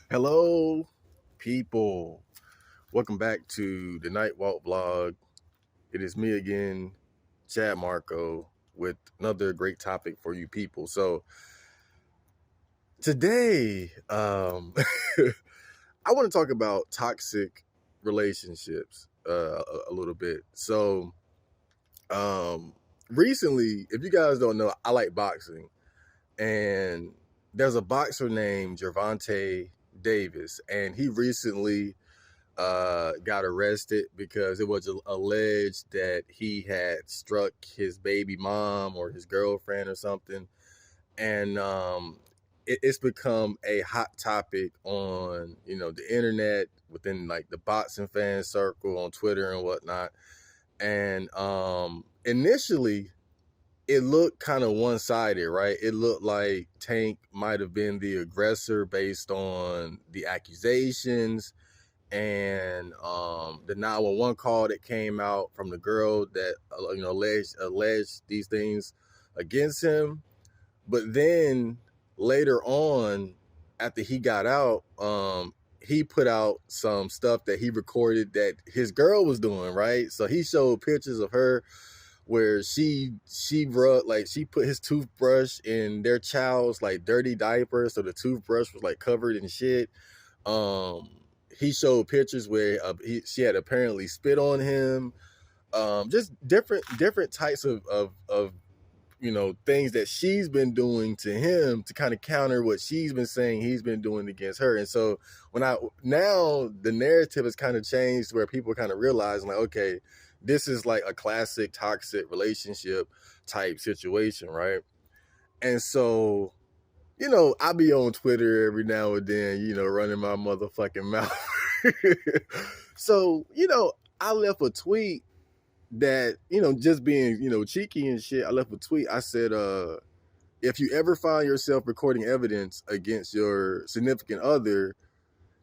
Hello, people. Welcome back to the Nightwalk vlog. It is me again, Chad Marco, with another great topic for you people. So today, I want to talk about toxic relationships a little bit. So um, recently, if you guys don't know, I like boxing, and there's a boxer named Gervonta Davis, and he recently got arrested because it was alleged that he had struck his baby mom or his girlfriend or something, and it's become a hot topic on the internet, within like the boxing fan circle on Twitter and whatnot. And initially it looked kind of one-sided, right? It looked like Tank might have been the aggressor based on the accusations and the 911 call that came out from the girl that alleged these things against him. But then later on, after he got out, he put out some stuff that he recorded that his girl was doing, right? So he showed pictures of her where she put his toothbrush in their child's like dirty diaper, so the toothbrush was like covered in shit. um he showed pictures where she had apparently spit on him. Just different types of things that she's been doing to him to kind of counter what she's been saying he's been doing against her. And so now the narrative has kind of changed where people kind of realize, like, okay, this is like a classic toxic relationship type situation, right? And so I be on Twitter every now and then, running my motherfucking mouth. So, I left a tweet that, just being, cheeky and shit. I left a tweet. I said, if you ever find yourself recording evidence against your significant other,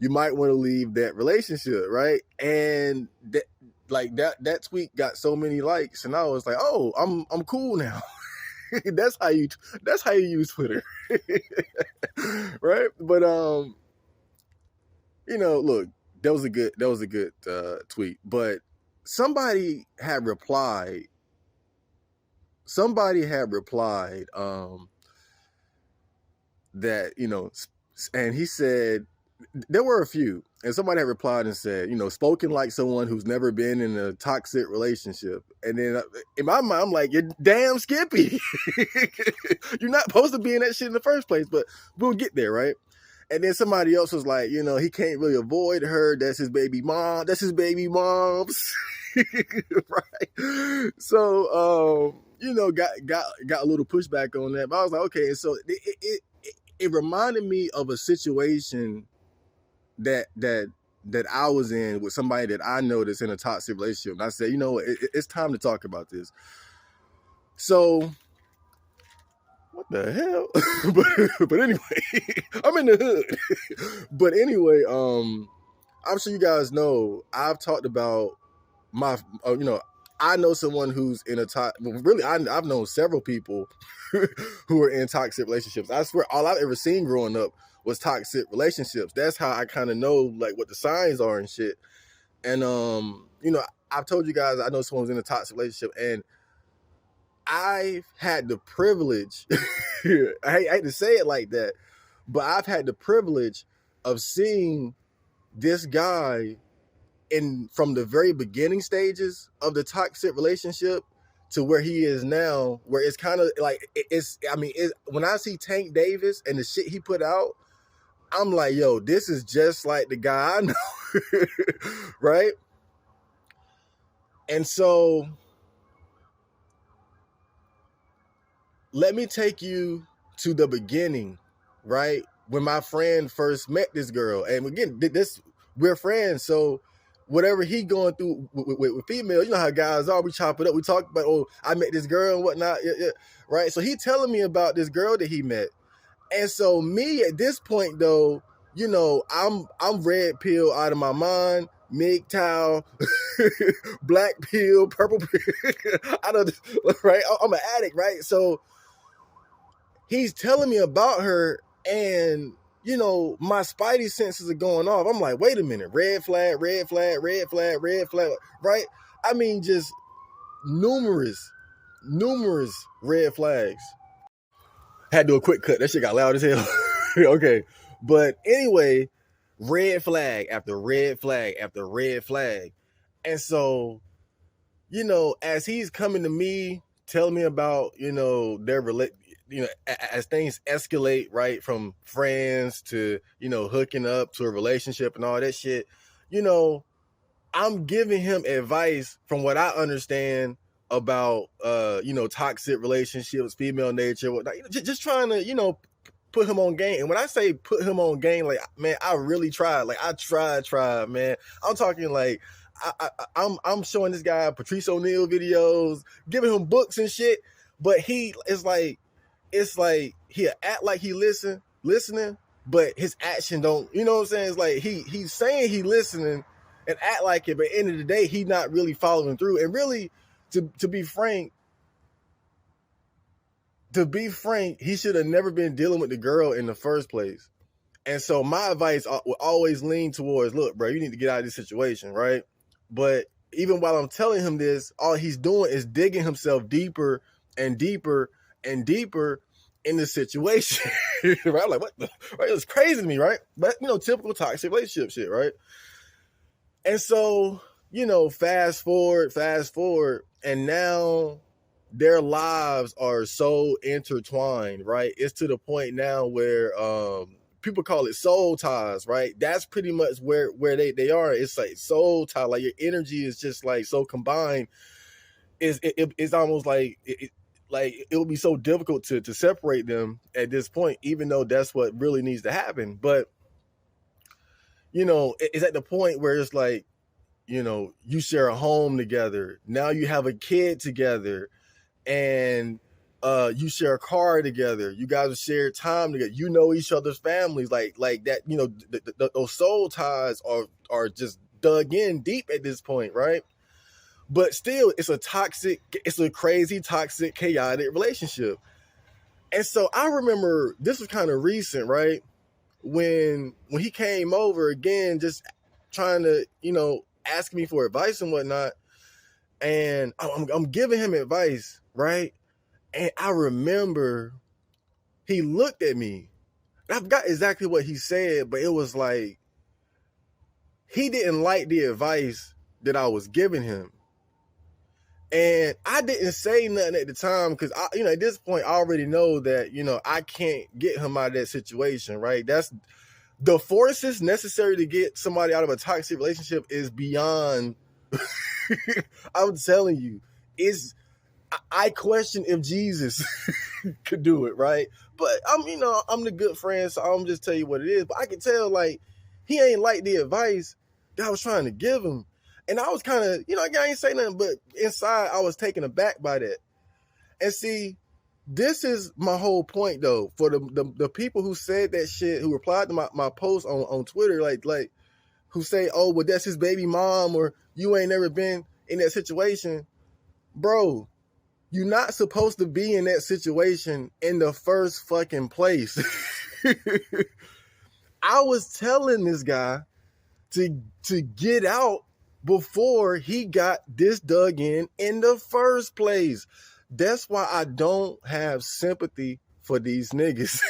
you might want to leave that relationship, right? And that tweet got so many likes, and I was like, oh, I'm cool now. that's how you use Twitter. Right? But look, that was a good tweet. But somebody had replied that, and he said, there were a few, and somebody had replied and said, spoken like someone who's never been in a toxic relationship. And then in my mind, I'm like, you're damn Skippy. You're not supposed to be in that shit in the first place, but we'll get there, right? And then somebody else was like, he can't really avoid her. That's his baby mom. That's his baby mom's. Right? So, got a little pushback on that. But I was like, okay. And so it reminded me of a situation that I was in with somebody that I know that's in a toxic relationship. And I said, it's time to talk about this. So what the hell? but anyway, I'm in the hood. But anyway, I'm sure you guys know I've talked about my, I know someone who's in a really, I've known several people who are in toxic relationships. I swear, all I've ever seen growing up was toxic relationships. That's how I kind of know like what the signs are and shit. And I've told you guys I know someone's in a toxic relationship, and I've had the privilege, I hate to say it like that, but I've had the privilege of seeing this guy from the very beginning stages of the toxic relationship to where he is now, where it's kind of like, when I see Tank Davis and the shit he put out, I'm like, yo, this is just like the guy I know. Right? And so let me take you to the beginning, right? When my friend first met this girl. And again, we're friends, so whatever he going through with females, you know how guys are, we chop it up, we talk about, oh, I met this girl and whatnot, yeah, right? So he telling me about this girl that he met. And so me at this point though, I'm red pill out of my mind, MGTOW, black pill, purple pill. I don't, right? I'm an addict, right? So he's telling me about her, and you know, my spidey senses are going off. I'm like, wait a minute, red flag, red flag, red flag, red flag, right? I mean, just numerous red flags. Had to do a quick cut. That shit got loud as hell. Okay. But anyway, red flag after red flag after red flag. And so, you know, as he's coming to me, telling me about, you know, you know, as things escalate, right, from friends to, you know, hooking up to a relationship and all that shit, you know, I'm giving him advice from what I understand about, you know, toxic relationships, female nature, whatnot. Just trying to, you know, put him on game. And when I say put him on game, like, man, I really tried. Like, I tried, man. I'm talking like, I'm showing this guy Patrice O'Neal videos, giving him books and shit. But it's like he'll act like he listening, but his action don't. You know what I'm saying? It's like he's saying he listening and act like it, but at the end of the day, he not really following through. And really, to be frank, he should have never been dealing with the girl in the first place. And so my advice will always lean towards, look, bro, you need to get out of this situation, right? But even while I'm telling him this, all he's doing is digging himself deeper and deeper and deeper in the situation. Right? I'm like, what the? Right? It's crazy to me, right? But, you know, typical toxic relationship shit, right? And so, you know, fast forward, and now their lives are so intertwined, right? It's to the point now where people call it soul ties, right? That's pretty much where they are. It's like soul tie, like your energy is just like so combined. It's almost like it would be so difficult to separate them at this point, even though that's what really needs to happen. But you know, it's at the point where it's like, you know, you share a home together. Now you have a kid together, and you share a car together. You guys have shared time together. You know each other's families, like that. You know, those soul ties are just dug in deep at this point, right? But still, it's a crazy, toxic, chaotic relationship. And so I remember this was kind of recent, right? When he came over again, just trying to, you know, ask me for advice and whatnot. And I'm giving him advice, right? And I remember he looked at me. I forgot exactly what he said, but it was like he didn't like the advice that I was giving him. And I didn't say nothing at the time because, you know, at this point, I already know that, you know, I can't get him out of that situation, right? That's the forces necessary to get somebody out of a toxic relationship is beyond. I'm telling you, I question if Jesus could do it, right? But I'm the good friend, so I'm just tell you what it is. But I can tell, like, he ain't like the advice that I was trying to give him. And I was kind of, you know, I ain't say nothing, but inside I was taken aback by that. And see, this is my whole point, though, for the people who said that shit, who replied to my post on Twitter, like who say, oh, well, that's his baby mom, or you ain't never been in that situation. Bro, you're not supposed to be in that situation in the first fucking place. I was telling this guy to get out before he got this dug in the first place. That's why I don't have sympathy for these niggas.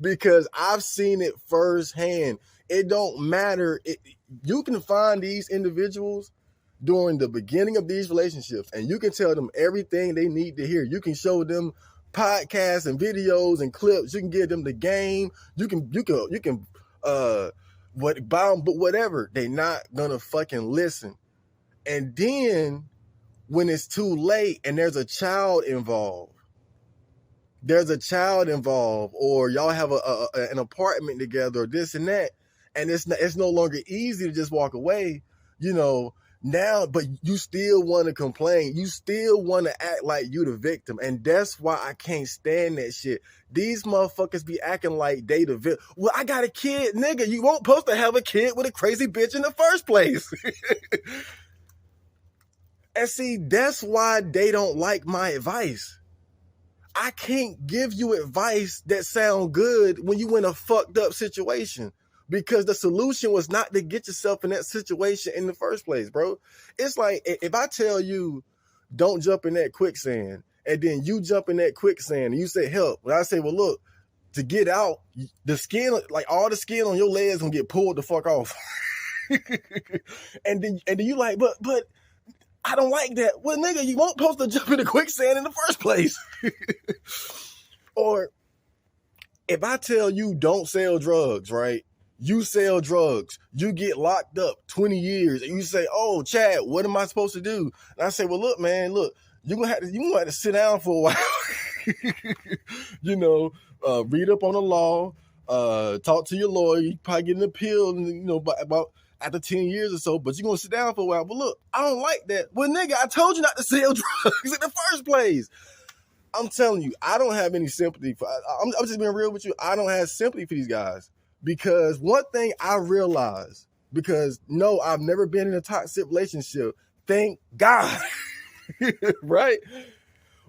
Because I've seen it firsthand. It don't matter. You can find these individuals during the beginning of these relationships, and you can tell them everything they need to hear. You can show them podcasts and videos and clips. You can give them the game. You can but whatever. They not gonna fucking listen. And then when it's too late and there's a child involved, or y'all have an apartment together, or this and that, and it's no longer easy to just walk away, you know. Now, but you still want to complain. You still want to act like you the victim. And that's why I can't stand that shit. These motherfuckers be acting like they the victim. Well, I got a kid, nigga. You weren't supposed to have a kid with a crazy bitch in the first place. And see, that's why they don't like my advice. I can't give you advice that sound good when you in a fucked up situation, because the solution was not to get yourself in that situation in the first place, bro. It's like if I tell you don't jump in that quicksand, and then you jump in that quicksand and you say help, and I say, well, look, to get out, the skin, like all the skin on your legs gonna get pulled the fuck off. and then you like, but I don't like that. Well, nigga, you won't supposed to jump in the quicksand in the first place. Or if I tell you don't sell drugs, right? You sell drugs, you get locked up 20 years, and you say, oh, Chad, what am I supposed to do? And I say, well, look, man, you're gonna have to sit down for a while. Read up on the law, talk to your lawyer, you probably get an appeal, about after 10 years or so, but you're gonna sit down for a while. But look, I don't like that. Well, nigga, I told you not to sell drugs in the first place. I'm telling you, I don't have any sympathy for. I'm just being real with you. I don't have sympathy for these guys, because one thing I realized, because no, I've never been in a toxic relationship. Thank God, right?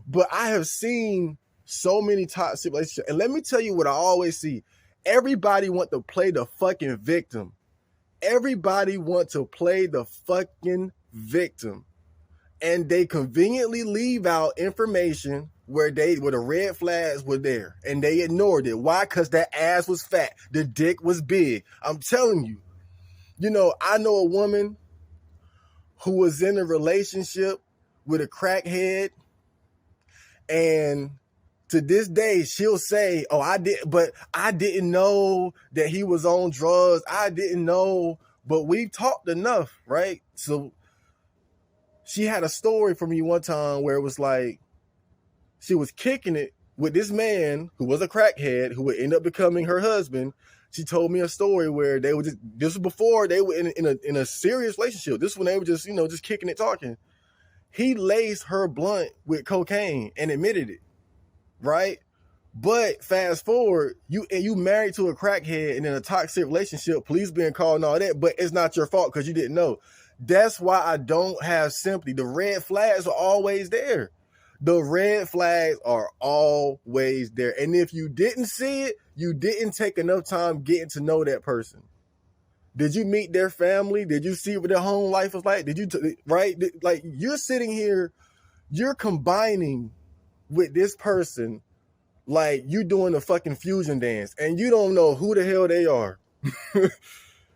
But I have seen so many toxic relationships, and let me tell you what I always see: everybody want to play the fucking victim. Everybody want to play the fucking victim, and they conveniently leave out information where the red flags were there, and they ignored it. Why? Because that ass was fat, the dick was big. I'm telling you, I know a woman who was in a relationship with a crackhead, and to this day she'll say, oh, I didn't know that he was on drugs. I didn't know, but we've talked enough, right? So she had a story for me one time where it was like she was kicking it with this man who was a crackhead who would end up becoming her husband. She told me a story where they were this was before they were in a serious relationship. This when they were just kicking it, talking. He laced her blunt with cocaine and admitted it, right? But fast forward, you married to a crackhead and in a toxic relationship, police being called and all that, but it's not your fault because you didn't know. That's why I don't have sympathy. The red flags are always there. The red flags are always there. And if you didn't see it, you didn't take enough time getting to know that person. Did you meet their family? Did you see what their home life was like? Right? Like, you're sitting here, you're combining with this person like you doing a fucking fusion dance, and you don't know who the hell they are.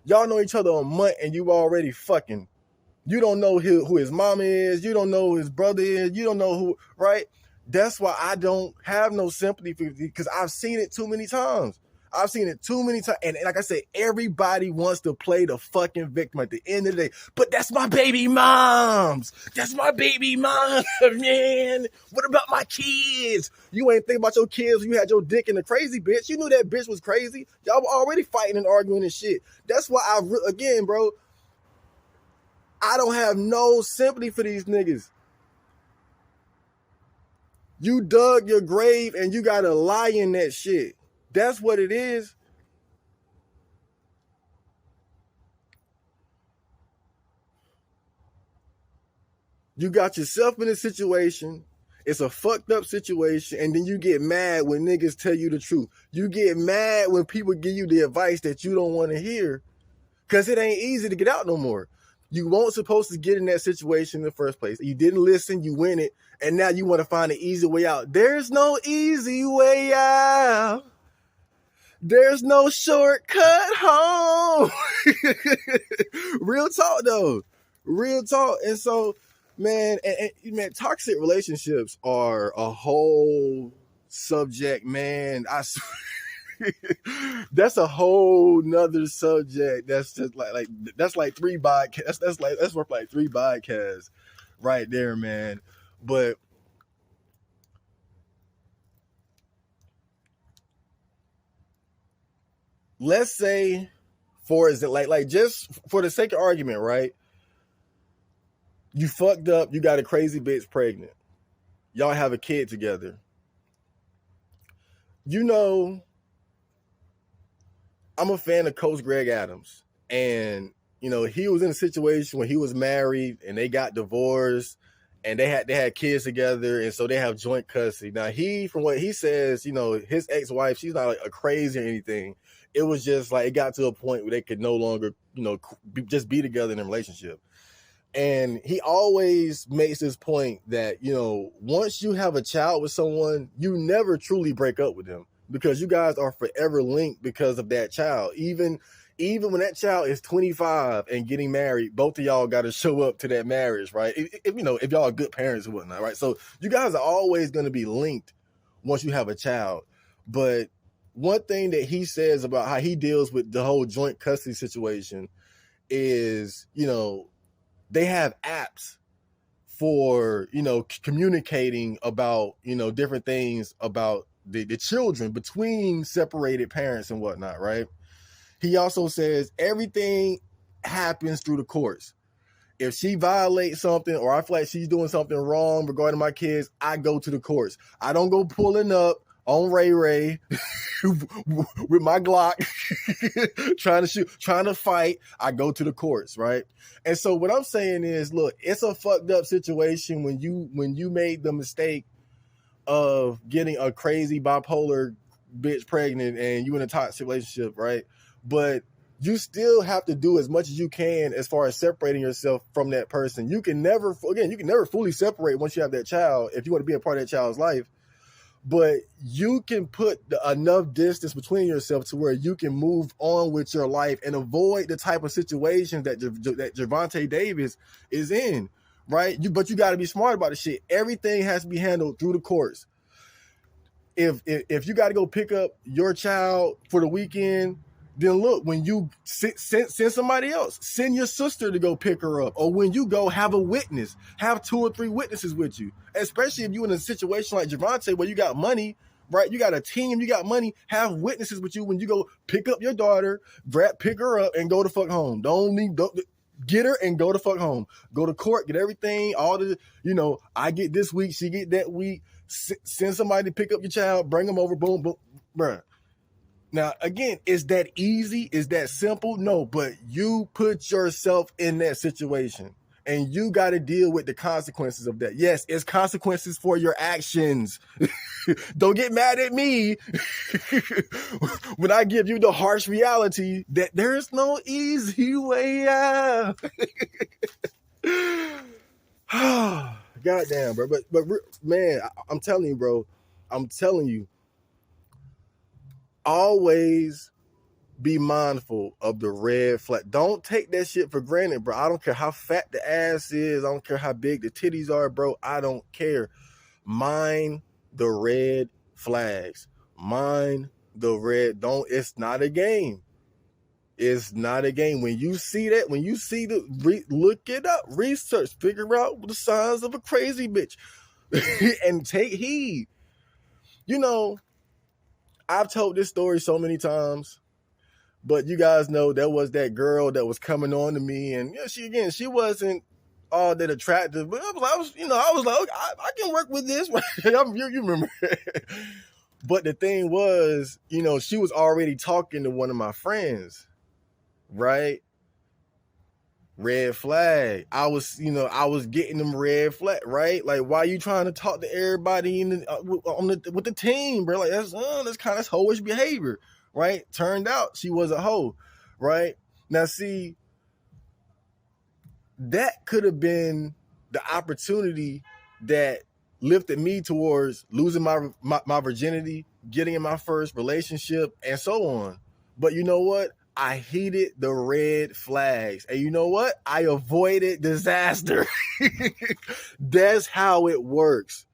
Y'all know each other a month and you already fucking. You don't know who his mom is. You don't know who his brother is. You don't know who, right? That's why I don't have no sympathy for you, because I've seen it too many times. And like I said, everybody wants to play the fucking victim at the end of the day. But that's my baby moms. That's my baby mom, man. What about my kids? You ain't think about your kids when you had your dick in the crazy bitch. You knew that bitch was crazy. Y'all were already fighting and arguing and shit. That's why again, bro, I don't have no sympathy for these niggas. You dug your grave and you gotta lie in that shit. That's what it is. You got yourself in a situation. It's a fucked up situation, and then you get mad when niggas tell you the truth. You get mad when people give you the advice that you don't want to hear, because it ain't easy to get out no more. You weren't supposed to get in that situation in the first place. You didn't listen, you win it, and now you want to find an easy way out. There's no easy way out. There's no shortcut home. Real talk, though. Real talk. And so, man, man, toxic relationships are a whole subject, man. That's a whole nother subject. That's just that's like three podcasts. That's worth like 3 podcasts right there, man. But let's say, for example, like just for the sake of argument, right? You fucked up. You got a crazy bitch pregnant. Y'all have a kid together. I'm a fan of Coach Greg Adams, and he was in a situation when he was married and they got divorced, and they had kids together, and so they have joint custody. Now from what he says, his ex-wife, she's not like a crazy or anything. It was just like it got to a point where they could no longer, just be together in a relationship. And he always makes this point that, once you have a child with someone, you never truly break up with them, because you guys are forever linked because of that child. Even when that child is 25 and getting married, both of y'all got to show up to that marriage, right? If y'all are good parents and whatnot, right? So you guys are always going to be linked once you have a child. But one thing that he says about how he deals with the whole joint custody situation is, they have apps for, communicating about, different things about the children between separated parents and whatnot, right? He also says everything happens through the courts. If she violates something, or I feel like she's doing something wrong regarding my kids, I go to the courts. I don't go pulling up on Ray Ray with my Glock trying to fight. I go to the courts, right? And so what I'm saying is, look, it's a fucked up situation when you made the mistake of getting a crazy bipolar bitch pregnant and you in a toxic relationship, right? But you still have to do as much as you can as far as separating yourself from that person. You can never fully separate once you have that child if you want to be a part of that child's life. But you can put enough distance between yourself to where you can move on with your life and avoid the type of situations that Gervonta Davis is in, right? But you got to be smart about the shit. Everything has to be handled through the courts. If you got to go pick up your child for the weekend, then look, when you send somebody else, send your sister to go pick her up. Or when you go, have a witness, have 2 or 3 witnesses with you. Especially if you're in a situation like Gervonta where you got money, right? You got a team, you got money, have witnesses with you when you go pick up your daughter, pick her up and go the fuck home. Don't get her and go the fuck home. Go to court, get everything, all the, I get this week, she get that week. Send somebody to pick up your child, bring them over, boom, boom, bruh. Now, again, is that easy? Is that simple? No, but you put yourself in that situation and you got to deal with the consequences of that. Yes, it's consequences for your actions. Don't get mad at me when I give you the harsh reality that there's no easy way out. Goddamn, bro. But man, I'm telling you, bro. Always be mindful of the red flag. Don't take that shit for granted, bro. I don't care how fat the ass is. I don't care how big the titties are, bro. I don't care. Mind the red flags. Mind the red. It's not a game. It's not a game. When you see that, look it up, research, figure out the signs of a crazy bitch and take heed. I've told this story so many times, but you guys know there was that girl that was coming on to me, and she wasn't all that attractive, but I was like, okay, I can work with this. You remember? But the thing was, she was already talking to one of my friends, right? Red flag. I was getting them red flag, right? Like, why are you trying to talk to everybody with the team, bro? Like, that's kind of hoish behavior, right? Turned out she was a hoe, right? Now, see, that could have been the opportunity that lifted me towards losing my virginity, getting in my first relationship, and so on. But you know what? I heeded the red flags. And you know what? I avoided disaster. That's how it works.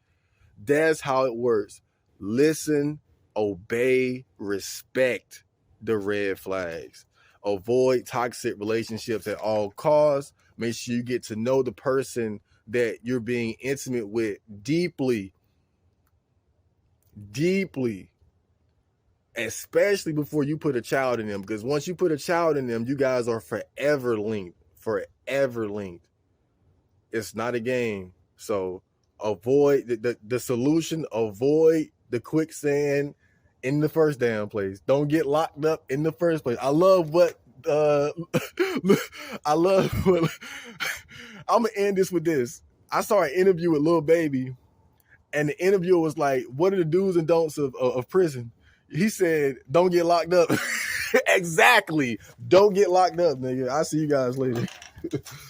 Listen, obey, respect the red flags. Avoid toxic relationships at all costs. Make sure you get to know the person that you're being intimate with deeply. Especially before you put a child in them, because once you put a child in them, you guys are forever linked. It's not a game. So avoid the solution. Avoid the quicksand in the first damn place. Don't get locked up in the first place. I'm gonna end this with this. I saw an interview with Lil Baby, and the interviewer was like, "What are the do's and don'ts of prison?" He said, "Don't get locked up." Exactly. Don't get locked up, nigga. I'll see you guys later.